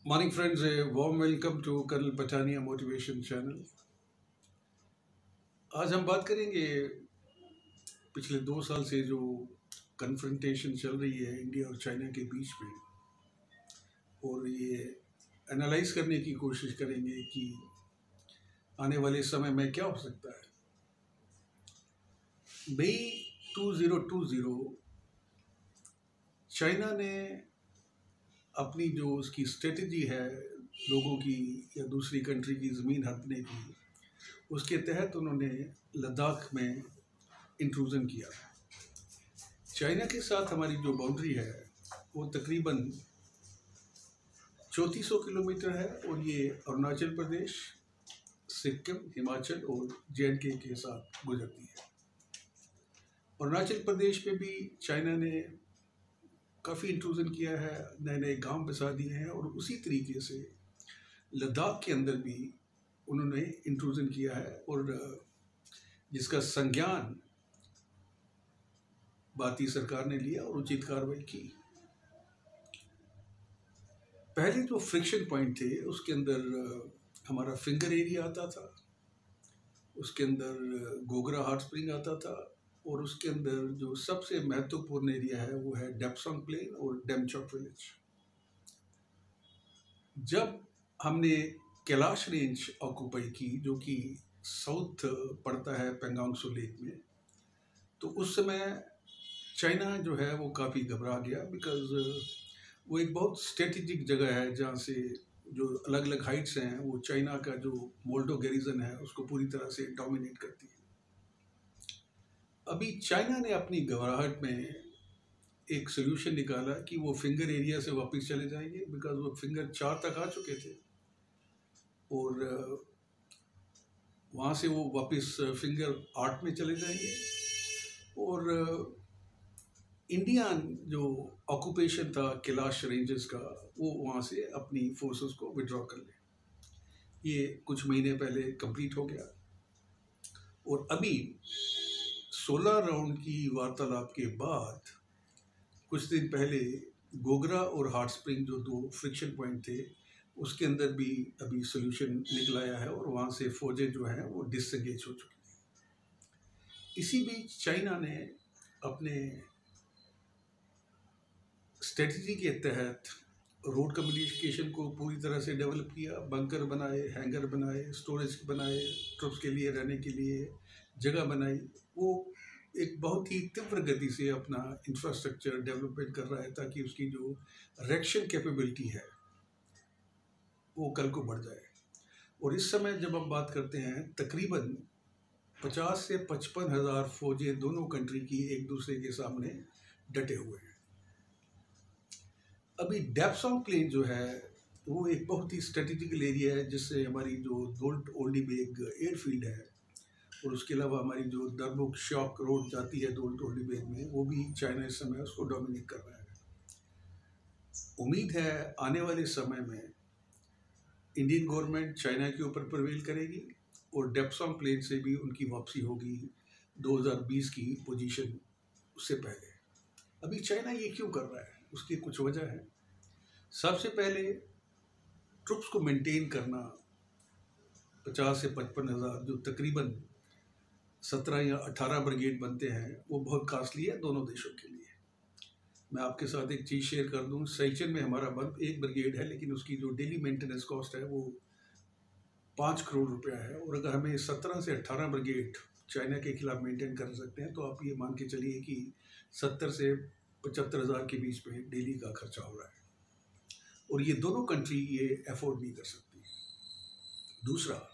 Morning friends, a warm welcome to Colonel Patania Motivation Channel। आज हम बात करेंगे पिछले 2 साल से जो कन्फ्रंटेशन चल रही है इंडिया और चाइना के बीच में, और ये एनालाइज करने की कोशिश करेंगे कि आने वाले समय में क्या हो सकता है। मई 2020 चाइना ने अपनी जो उसकी स्ट्रेटजी है लोगों की या दूसरी कंट्री की ज़मीन हड़पने की, उसके तहत उन्होंने लद्दाख में इंट्रूजन किया। चाइना के साथ हमारी जो बाउंड्री है वो तकरीबन 3400 किलोमीटर है, और ये अरुणाचल प्रदेश, सिक्किम, हिमाचल और JNK के साथ गुजरती है। अरुणाचल प्रदेश में भी चाइना ने काफ़ी इंट्रूजन किया है, नए नए गांव बसा दिए हैं, और उसी तरीके से लद्दाख के अंदर भी उन्होंने इंट्रूजन किया है, और जिसका संज्ञान भारतीय सरकार ने लिया और उचित कार्रवाई की। पहले जो फ्रिक्शन पॉइंट थे उसके अंदर हमारा फिंगर एरिया आता था, उसके अंदर गोगरा हॉट स्प्रिंग आता था, और उसके अंदर जो सबसे महत्वपूर्ण एरिया है वो है डेप्सोंग प्लेन और डेमचोक विलेज। जब हमने कैलाश रेंज ऑक्यूपाई की, जो कि साउथ पड़ता है पेंगोंग त्सो लेक में, तो उस समय चाइना जो है वो काफ़ी घबरा गया, बिकॉज वो एक बहुत स्ट्रेटेजिक जगह है जहाँ से जो अलग अलग हाइट्स हैं वो चाइना का जो मोल्डो गैरिजन है उसको पूरी तरह से डोमिनेट करती है। अभी चाइना ने अपनी घबराहट में एक सोल्यूशन निकाला कि वो फिंगर एरिया से वापस चले जाएंगे, बिकॉज वो फिंगर 4 तक आ चुके थे, और वहाँ से वो वापस फिंगर 8 में चले जाएंगे, और इंडियन जो ऑक्यूपेशन था कैलाश रेंजेस का वो वहाँ से अपनी फोर्सेस को विड्रॉ कर ले। ये कुछ महीने पहले कंप्लीट हो गया, और अभी 16 राउंड की वार्तालाप के बाद कुछ दिन पहले गोगरा और हॉट स्प्रिंग जो 2 फ्रिक्शन पॉइंट थे उसके अंदर भी अभी सोल्यूशन निकल आया है, और वहाँ से फौजें जो हैं वो डिसएंगेज हो चुकी हैं। इसी बीच चाइना ने अपने स्ट्रेटजी के तहत रोड कम्युनिकेशन को पूरी तरह से डेवलप किया, बंकर बनाए, हैंगर बनाए, स्टोरेज बनाए, ट्रुप्स के लिए रहने के लिए जगह बनाई। वो एक बहुत ही तीव्र गति से अपना इंफ्रास्ट्रक्चर डेवलपमेंट कर रहा है ताकि उसकी जो रिएक्शन कैपेबिलिटी है वो कल को बढ़ जाए। और इस समय जब हम बात करते हैं तकरीबन 50 से 55 हज़ार फौजें दोनों कंट्री की एक दूसरे के सामने डटे हुए हैं। अभी डेप्सोंग प्लेन जो है वो एक बहुत ही स्ट्रेटेजिकल एरिया है, जिससे हमारी जो दोल्ट ओल्डीबेग एयरफील्ड है और उसके अलावा हमारी जो दरबुक शॉक रोड जाती है दोल्ट ओल्डीबेग में, वो भी चाइना इस समय उसको डोमिनेट कर रहा है। उम्मीद है आने वाले समय में इंडियन गवर्नमेंट चाइना के ऊपर प्रिवेल करेगी और डेप्सोंग प्लेन से भी उनकी वापसी होगी 2020 की पोजीशन उससे पहले। अभी चाइना ये क्यों कर रहा है, उसकी कुछ वजह है। सबसे पहले ट्रुप्स को मेंटेन करना 50 से 55 हज़ार, जो तकरीबन 17 या 18 ब्रिगेड बनते हैं, वो बहुत कास्टली है दोनों देशों के लिए। मैं आपके साथ एक चीज़ शेयर कर दूं, सेक्शन में हमारा बंद 1 ब्रिगेड है, लेकिन उसकी जो डेली मेंटेनेंस कॉस्ट है वो 5 करोड़ रुपया है, और अगर हमें 17 से 18 ब्रिगेड चाइना के खिलाफ मेंटेन कर सकते हैं तो आप ये मान के चलिए कि 70 से 75 हज़ार के बीच में डेली का खर्चा हो रहा है, और ये दोनों कंट्री ये अफोर्ड नहीं कर सकती। दूसरा,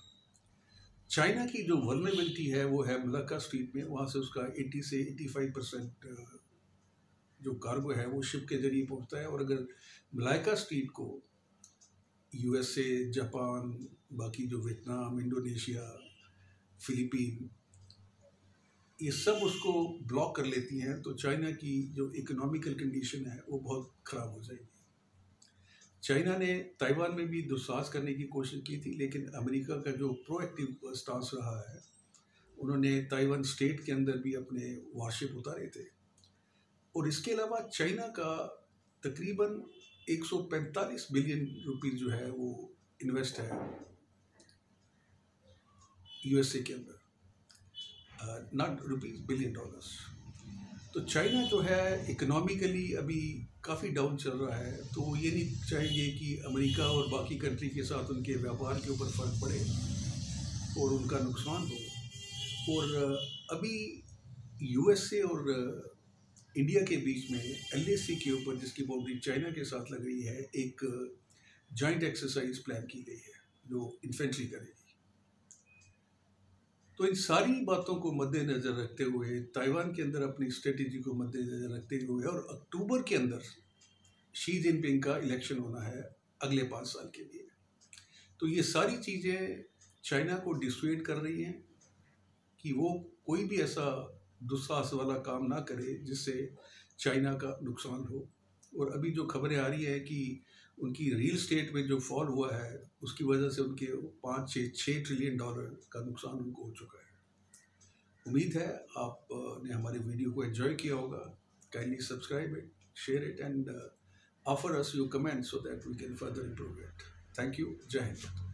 चाइना की जो वल्नरेबिलिटी है वो है मलाक्का स्ट्रीट में, वहाँ से उसका 80 से 85% जो कार्गो है वो शिप के जरिए पहुँचता है, और अगर मलाक्का स्ट्रीट को USA, जापान, बाकी जो वियतनाम, इंडोनेशिया, फिलीपीन, ये सब उसको ब्लॉक कर लेती हैं तो चाइना की जो इकोनॉमिकल कंडीशन है वो बहुत ख़राब हो जाएगी। चाइना ने ताइवान में भी दुस्साहस करने की कोशिश की थी, लेकिन अमेरिका का जो प्रोएक्टिव स्टांस रहा है, उन्होंने ताइवान स्टेट के अंदर भी अपने वारशिप उतारे थे। और इसके अलावा चाइना का तकरीबन 145 बिलियन रुपीस जो है वो इन्वेस्ट है यूएसए के अंदर, नॉट रुपीस, बिलियन डॉलर्स। तो चाइना जो है इकोनॉमिकली अभी काफ़ी डाउन चल रहा है, तो वो ये नहीं चाहेंगे कि अमेरिका और बाकी कंट्री के साथ उनके व्यापार के ऊपर फ़र्क पड़े और उनका नुकसान हो। और अभी यूएसए और इंडिया के बीच में एलएसी के ऊपर, जिसकी बाउंड्री चाइना के साथ लग रही है, एक जॉइंट एक्सरसाइज प्लान की गई है जो इन्फेंट्री करेगी। तो इन सारी बातों को मद्देनज़र रखते हुए, ताइवान के अंदर अपनी स्ट्रेटेजी को मद्देनज़र रखते हुए, और अक्टूबर के अंदर शी जिनपिंग का इलेक्शन होना है अगले 5 साल के लिए, तो ये सारी चीज़ें चाइना को डिसवेड कर रही हैं कि वो कोई भी ऐसा दुस्साहस वाला काम ना करे जिससे चाइना का नुकसान हो। और अभी जो खबरें आ रही है कि उनकी रियल स्टेट में जो फॉल हुआ है उसकी वजह से उनके 5-6 ट्रिलियन डॉलर का नुकसान उनको हो चुका है। उम्मीद है आपने हमारे वीडियो को एंजॉय किया होगा। Kindly subscribe it, share it and offer us your comments so that we can further improve it. Thank you. जय हिंद।